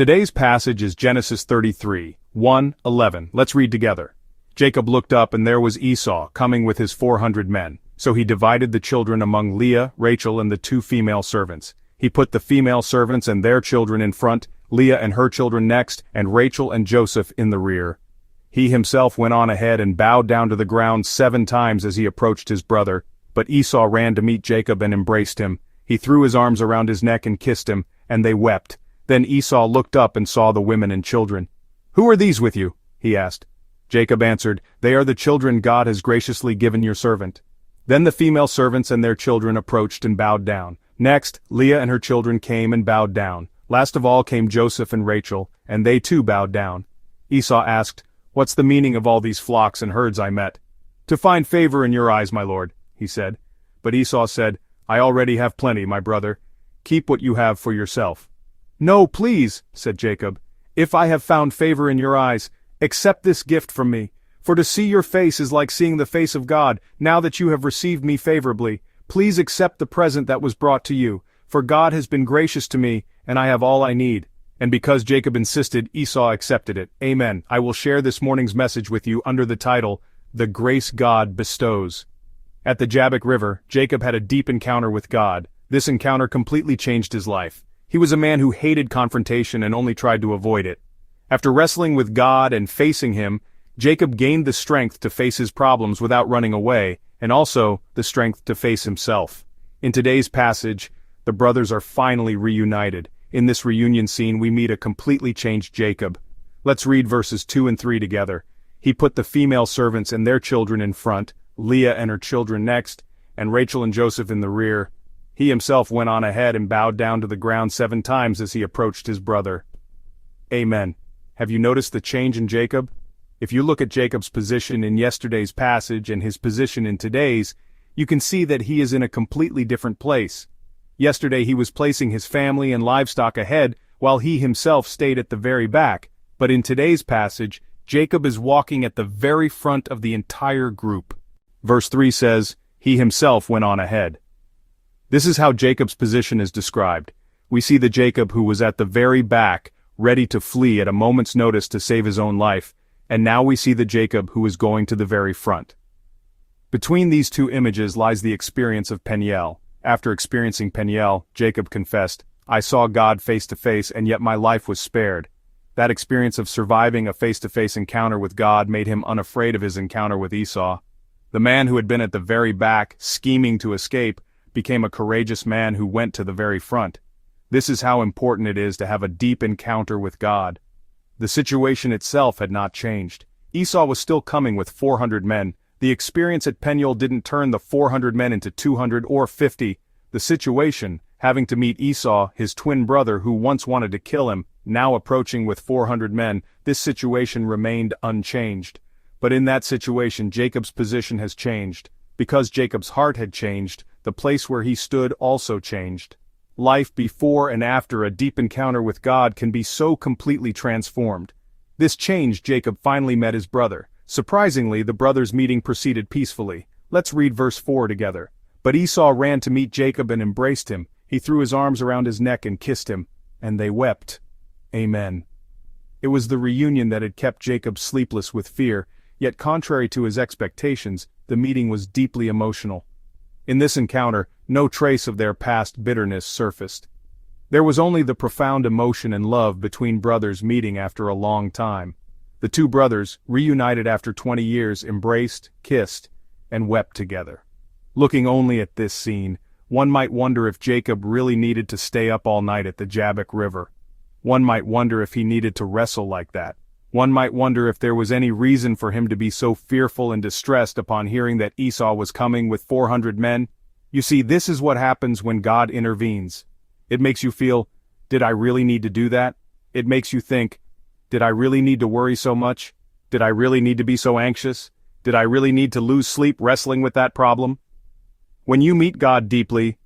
Today's passage is Genesis 33, 1-11. Let's read together. Jacob looked up and there was Esau coming with his 400 men. So he divided the children among Leah, Rachel and the 2 female servants. He put the female servants and their children in front, Leah and her children next, and Rachel and Joseph in the rear. He himself went on ahead and bowed down to the ground 7 times as he approached his brother. But Esau ran to meet Jacob and embraced him. He threw his arms around his neck and kissed him, and they wept. Then Esau looked up and saw the women and children. "Who are these with you?" he asked. Jacob answered, "They are the children God has graciously given your servant." Then the female servants and their children approached and bowed down. Next, Leah and her children came and bowed down. Last of all came Joseph and Rachel, and they too bowed down. Esau asked, "What's the meaning of all these flocks and herds I met?" "To find favor in your eyes, my lord," he said. But Esau said, "I already have plenty, my brother. Keep what you have for yourself." "No, please," said Jacob. "If I have found favor in your eyes, accept this gift from me. For to see your face is like seeing the face of God. Now that you have received me favorably, please accept the present that was brought to you. For God has been gracious to me, and I have all I need." And because Jacob insisted, Esau accepted it. Amen. I will share this morning's message with you under the title, The Grace God Bestows. At the Jabbok River, Jacob had a deep encounter with God. This encounter completely changed his life. He was a man who hated confrontation and only tried to avoid it. After wrestling with God and facing him, Jacob gained the strength to face his problems without running away, and also the strength to face himself. In today's passage, the brothers are finally reunited. In this reunion scene, we meet a completely changed Jacob. Let's read verses 2 and 3 together. He put the female servants and their children in front, Leah and her children next, and Rachel and Joseph in the rear. He himself went on ahead and bowed down to the ground 7 times as he approached his brother. Amen. Have you noticed the change in Jacob? If you look at Jacob's position in yesterday's passage and his position in today's, you can see that he is in a completely different place. Yesterday he was placing his family and livestock ahead, while he himself stayed at the very back. But in today's passage, Jacob is walking at the very front of the entire group. Verse 3 says, he himself went on ahead. This is how Jacob's position is described. We see the Jacob who was at the very back, ready to flee at a moment's notice to save his own life, and now we see the Jacob who is going to the very front. Between these 2 images lies the experience of Peniel. After experiencing Peniel, Jacob confessed, "I saw God face to face, and yet my life was spared." That experience of surviving a face-to-face encounter with God made him unafraid of his encounter with Esau. The man who had been at the very back, scheming to escape, became a courageous man who went to the very front. This is how important it is to have a deep encounter with God. The situation itself had not changed. Esau was still coming with 400 men. The experience at Peniel didn't turn the 400 men into 200 or 50. The situation, having to meet Esau, his twin brother who once wanted to kill him, now approaching with 400 men, this situation remained unchanged. But in that situation, Jacob's position has changed. Because Jacob's heart had changed, the place where he stood also changed. Life before and after a deep encounter with God can be so completely transformed. This changed Jacob finally met his brother. Surprisingly, the brothers' meeting proceeded peacefully. Let's read verse 4 together. But Esau ran to meet Jacob and embraced him. He threw his arms around his neck and kissed him. And they wept. Amen. It was the reunion that had kept Jacob sleepless with fear, yet contrary to his expectations, the meeting was deeply emotional. In this encounter, no trace of their past bitterness surfaced. There was only the profound emotion and love between brothers meeting after a long time. The 2 brothers, reunited after 20 years, embraced, kissed, and wept together. Looking only at this scene, one might wonder if Jacob really needed to stay up all night at the Jabbok River. One might wonder if he needed to wrestle like that. One might wonder if there was any reason for him to be so fearful and distressed upon hearing that Esau was coming with 400 men. You see, this is what happens when God intervenes. It makes you feel, did I really need to do that? It makes you think, did I really need to worry so much? Did I really need to be so anxious? Did I really need to lose sleep wrestling with that problem? When you meet God deeply,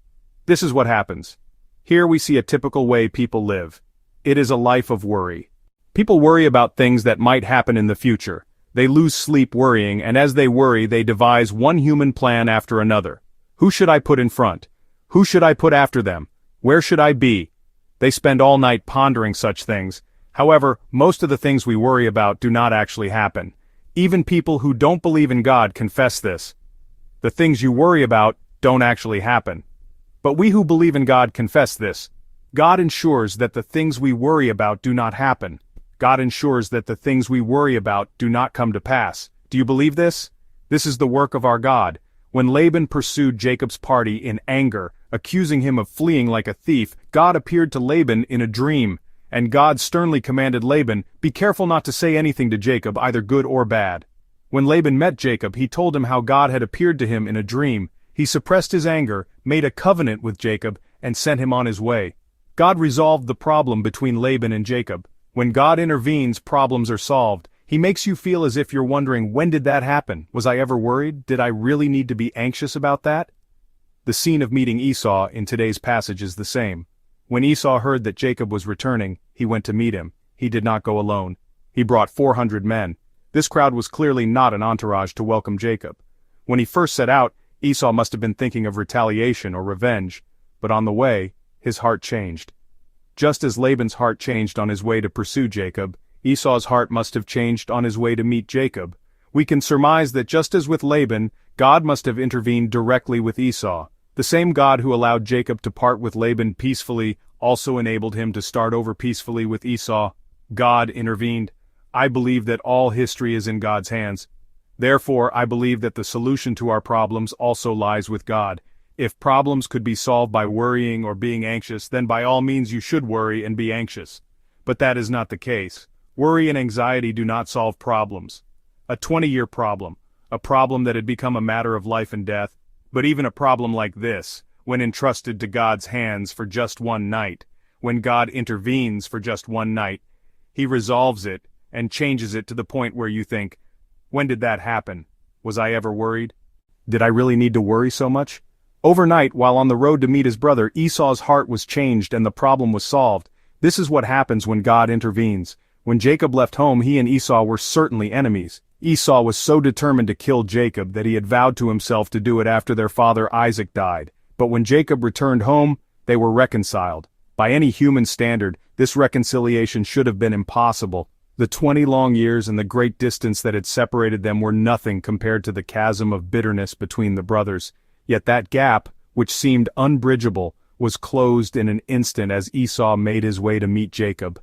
this is what happens. Here we see a typical way people live. It is a life of worry. People worry about things that might happen in the future. They lose sleep worrying, and as they worry, they devise one human plan after another. Who should I put in front? Who should I put after them? Where should I be? They spend all night pondering such things. However, most of the things we worry about do not actually happen. Even people who don't believe in God confess this. The things you worry about don't actually happen. But we who believe in God confess this. God ensures that the things we worry about do not happen. God ensures that the things we worry about do not come to pass. Do you believe this? This is the work of our God. When Laban pursued Jacob's party in anger, accusing him of fleeing like a thief, God appeared to Laban in a dream, and God sternly commanded Laban, "Be careful not to say anything to Jacob, either good or bad." When Laban met Jacob, he told him how God had appeared to him in a dream. He suppressed his anger, made a covenant with Jacob, and sent him on his way. God resolved the problem between Laban and Jacob. When God intervenes, problems are solved. He makes you feel as if you're wondering, when did that happen? Was I ever worried? Did I really need to be anxious about that? The scene of meeting Esau in today's passage is the same. When Esau heard that Jacob was returning, he went to meet him. He did not go alone. He brought 400 men. This crowd was clearly not an entourage to welcome Jacob. When he first set out, Esau must have been thinking of retaliation or revenge, but on the way, his heart changed. Just as Laban's heart changed on his way to pursue Jacob, Esau's heart must have changed on his way to meet Jacob. We can surmise that just as with Laban, God must have intervened directly with Esau. The same God who allowed Jacob to part with Laban peacefully also enabled him to start over peacefully with Esau. God intervened. I believe that all history is in God's hands. Therefore, I believe that the solution to our problems also lies with God. If problems could be solved by worrying or being anxious, then by all means you should worry and be anxious. But that is not the case. Worry and anxiety do not solve problems. A 20-year problem, a problem that had become a matter of life and death, but even a problem like this, when entrusted to God's hands for just one night, when God intervenes for just one night, He resolves it and changes it to the point where you think, when did that happen? Was I ever worried? Did I really need to worry so much? Overnight, while on the road to meet his brother, Esau's heart was changed and the problem was solved. This is what happens when God intervenes. When Jacob left home, he and Esau were certainly enemies. Esau was so determined to kill Jacob that he had vowed to himself to do it after their father Isaac died. But when Jacob returned home, they were reconciled. By any human standard, this reconciliation should have been impossible. The 20 long years and the great distance that had separated them were nothing compared to the chasm of bitterness between the brothers. Yet that gap, which seemed unbridgeable, was closed in an instant as Esau made his way to meet Jacob.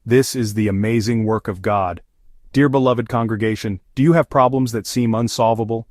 This is the amazing work of God. Dear beloved congregation, do you have problems that seem unsolvable?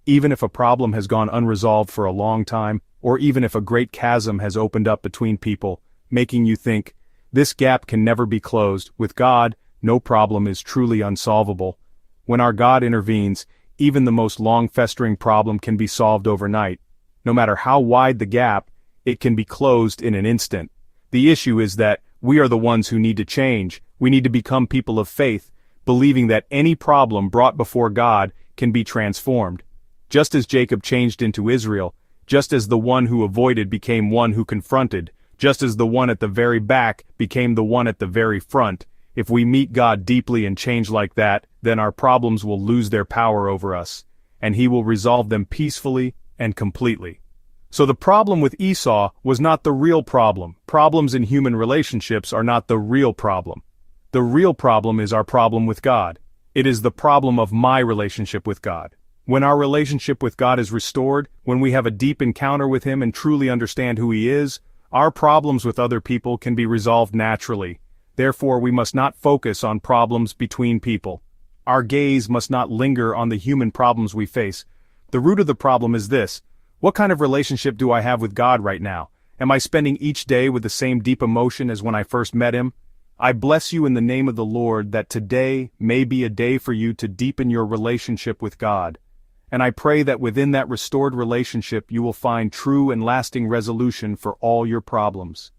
Even if a problem has gone unresolved for a long time, or even if a great chasm has opened up between people, making you think, this gap can never be closed, with God, no problem is truly unsolvable. When our God intervenes, even the most long-festering problem can be solved overnight. No matter how wide the gap, it can be closed in an instant. The issue is that we are the ones who need to change. We need to become people of faith, believing that any problem brought before God can be transformed. Just as Jacob changed into Israel, just as the one who avoided became one who confronted, just as the one at the very back became the one at the very front, if we meet God deeply and change like that, then our problems will lose their power over us, and He will resolve them peacefully and completely. So the problem with Esau was not the real problem. Problems in human relationships are not the real problem. The real problem is our problem with God. It is the problem of my relationship with God. When our relationship with God is restored, when we have a deep encounter with Him and truly understand who He is, our problems with other people can be resolved naturally. Therefore, we must not focus on problems between people. Our gaze must not linger on the human problems we face. The root of the problem is this: what kind of relationship do I have with God right now? Am I spending each day with the same deep emotion as when I first met Him? I bless you in the name of the Lord that today may be a day for you to deepen your relationship with God. And I pray that within that restored relationship you will find true and lasting resolution for all your problems.